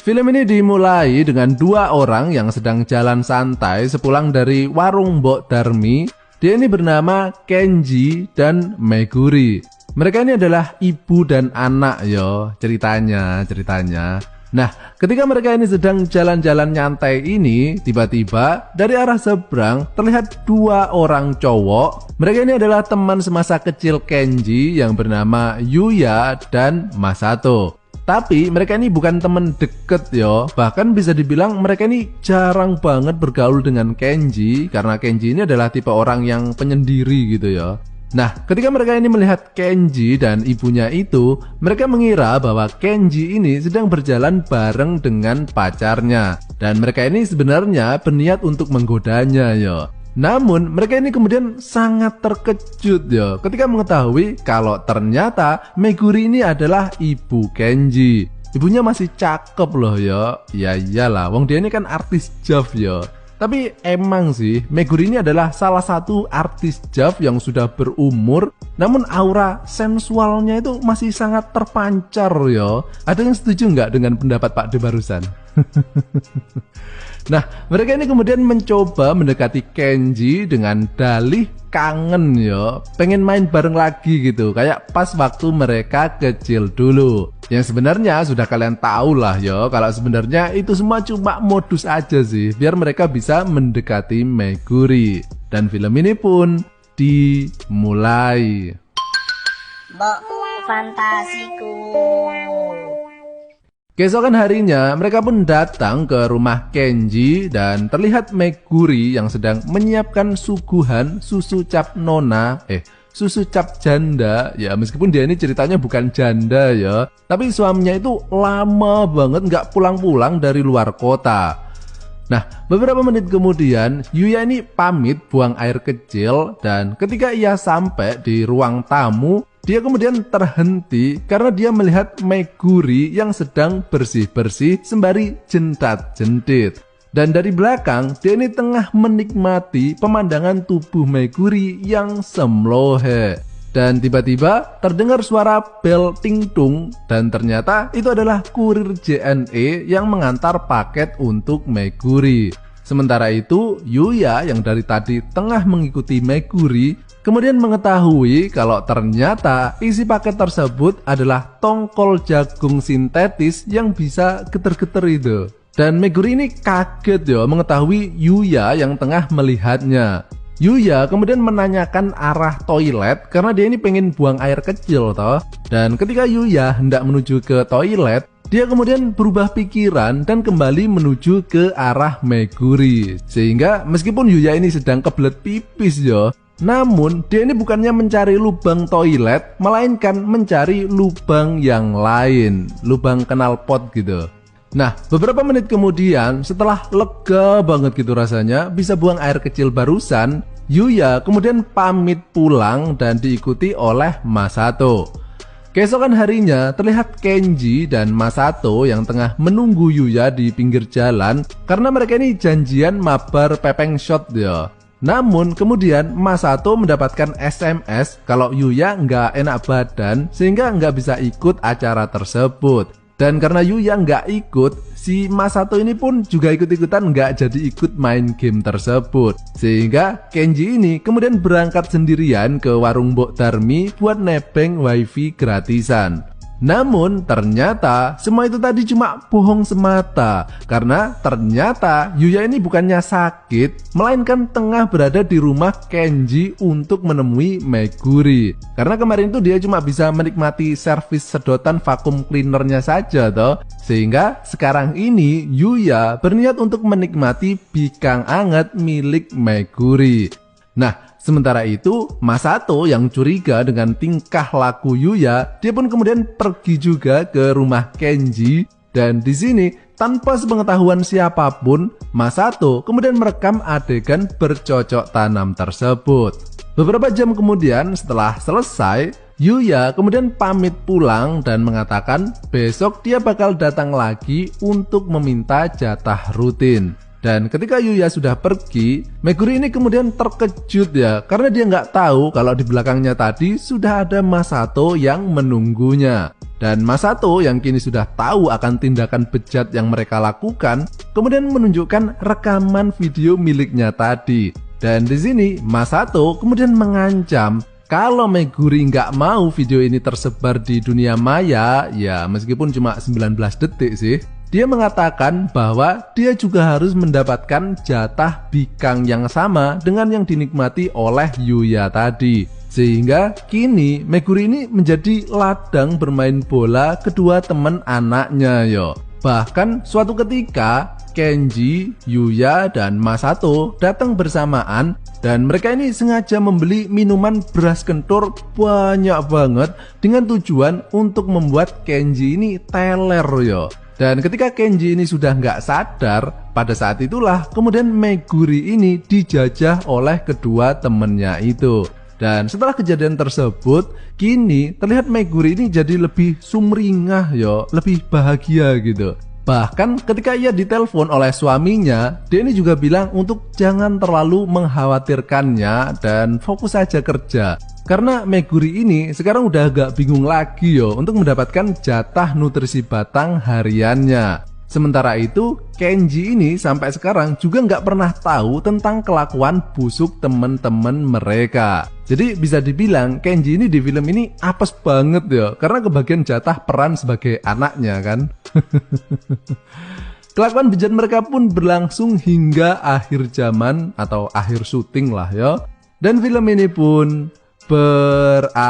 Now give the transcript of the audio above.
Film ini dimulai dengan dua orang yang sedang jalan santai sepulang dari warung Mbok Darmi. Dia ini bernama Kenji dan Meguri. Mereka ini adalah ibu dan anak yo, ceritanya. Nah, ketika mereka ini sedang jalan-jalan nyantai ini, tiba-tiba dari arah seberang terlihat dua orang cowok. Mereka ini adalah teman semasa kecil Kenji yang bernama Yuya dan Masato. Tapi mereka ini bukan teman deket yo, bahkan bisa dibilang mereka ini jarang banget bergaul dengan Kenji karena Kenji ini adalah tipe orang yang penyendiri gitu ya. Nah, ketika mereka ini melihat Kenji dan ibunya itu, mereka mengira bahwa Kenji ini sedang berjalan bareng dengan pacarnya. Dan mereka ini sebenarnya berniat untuk menggodanya ya. Namun, mereka ini kemudian sangat terkejut ya ketika mengetahui kalau ternyata Meguri ini adalah ibu Kenji. Ibunya masih cakep loh ya. Ya iyalah, wong dia ini kan artis JAV ya. Tapi emang sih, Meguri ini adalah salah satu artis JAV yang sudah berumur, namun aura sensualnya itu masih sangat terpancar ya. Ada yang setuju nggak dengan pendapat Pak De barusan? Nah, mereka ini kemudian mencoba mendekati Kenji dengan dalih kangen ya, pengen main bareng lagi gitu, kayak pas waktu mereka kecil dulu. Yang sebenarnya sudah kalian tahu lah ya, kalau sebenarnya itu semua cuma modus aja sih, biar mereka bisa mendekati Meguri. Dan film ini pun dimulai. Mbok fantasiku. Keesokan harinya, mereka pun datang ke rumah Kenji dan terlihat Meguri yang sedang menyiapkan suguhan susu cap nona, susu cap janda. Ya, meskipun dia ini ceritanya bukan janda ya, tapi suaminya itu lama banget nggak pulang-pulang dari luar kota. Nah, beberapa menit kemudian, Yuya ini pamit buang air kecil dan ketika ia sampai di ruang tamu, dia kemudian terhenti karena dia melihat Meguri yang sedang bersih-bersih sembari jentat-jentit. Dan dari belakang, dia ini tengah menikmati pemandangan tubuh Meguri yang semlohe. Dan tiba-tiba terdengar suara bel ting-tung dan ternyata itu adalah kurir JNE yang mengantar paket untuk Meguri. Sementara itu, Yuya yang dari tadi tengah mengikuti Meguri kemudian mengetahui kalau ternyata isi paket tersebut adalah tongkol jagung sintetis yang bisa geter-geter itu. Dan Meguri ini kaget ya mengetahui Yuya yang tengah melihatnya. Yuya kemudian menanyakan arah toilet karena dia ini pengen buang air kecil toh. Dan ketika Yuya hendak menuju ke toilet, dia kemudian berubah pikiran dan kembali menuju ke arah Meguri. Sehingga meskipun Yuya ini sedang kebelet pipis ya, namun dia ini bukannya mencari lubang toilet, melainkan mencari lubang yang lain, lubang knalpot gitu. Nah, beberapa menit kemudian setelah lega banget gitu rasanya bisa buang air kecil barusan, Yuya kemudian pamit pulang dan diikuti oleh Masato. Keesokan harinya terlihat Kenji dan Masato yang tengah menunggu Yuya di pinggir jalan karena mereka ini janjian mabar pepeng shot ya. Namun kemudian Masato mendapatkan SMS kalau Yuya nggak enak badan sehingga nggak bisa ikut acara tersebut. Dan karena Yuya nggak ikut, si Masato ini pun juga ikut-ikutan nggak jadi ikut main game tersebut. Sehingga Kenji ini kemudian berangkat sendirian ke warung Mbok Darmi buat nebeng wifi gratisan. Namun ternyata semua itu tadi cuma bohong semata. Karena ternyata Yuya ini bukannya sakit, melainkan tengah berada di rumah Kenji untuk menemui Meguri. Karena kemarin itu dia cuma bisa menikmati servis sedotan vakum cleanernya saja toh. Sehingga sekarang ini Yuya berniat untuk menikmati bikang anget milik Meguri. Nah, sementara itu, Masato yang curiga dengan tingkah laku Yuya, dia pun kemudian pergi juga ke rumah Kenji. Dan di sini, tanpa sepengetahuan siapapun, Masato kemudian merekam adegan bercocok tanam tersebut. Beberapa jam kemudian setelah selesai, Yuya kemudian pamit pulang dan mengatakan besok dia bakal datang lagi untuk meminta jatah rutin. Dan ketika Yuya sudah pergi, Meguri ini kemudian terkejut ya, karena dia nggak tahu kalau di belakangnya tadi sudah ada Masato yang menunggunya. Dan Masato yang kini sudah tahu akan tindakan bejat yang mereka lakukan, kemudian menunjukkan rekaman video miliknya tadi. Dan di sini Masato kemudian mengancam kalau Meguri nggak mau video ini tersebar di dunia maya, ya meskipun cuma 19 detik sih, dia mengatakan bahwa dia juga harus mendapatkan jatah bikang yang sama dengan yang dinikmati oleh Yuya tadi. Sehingga kini Meguri ini menjadi ladang bermain bola kedua teman anaknya yo. Bahkan suatu ketika Kenji, Yuya, dan Masato datang bersamaan dan mereka ini sengaja membeli minuman beras kentur banyak banget dengan tujuan untuk membuat Kenji ini teler yo. Dan ketika Kenji ini sudah nggak sadar, pada saat itulah kemudian Meguri ini dijajah oleh kedua temennya itu. Dan setelah kejadian tersebut, kini terlihat Meguri ini jadi lebih sumringah yo, lebih bahagia gitu. Bahkan ketika ia ditelepon oleh suaminya, dia ini juga bilang untuk jangan terlalu mengkhawatirkannya dan fokus saja kerja. Karena Meguri ini sekarang udah agak bingung lagi yo untuk mendapatkan jatah nutrisi batang hariannya. Sementara itu, Kenji ini sampai sekarang juga nggak pernah tahu tentang kelakuan busuk temen-temen mereka. Jadi bisa dibilang Kenji ini di film ini apes banget ya, karena kebagian jatah peran sebagai anaknya kan. Kelakuan bejat mereka pun berlangsung hingga akhir zaman atau akhir syuting lah ya. Dan film ini pun berakhir.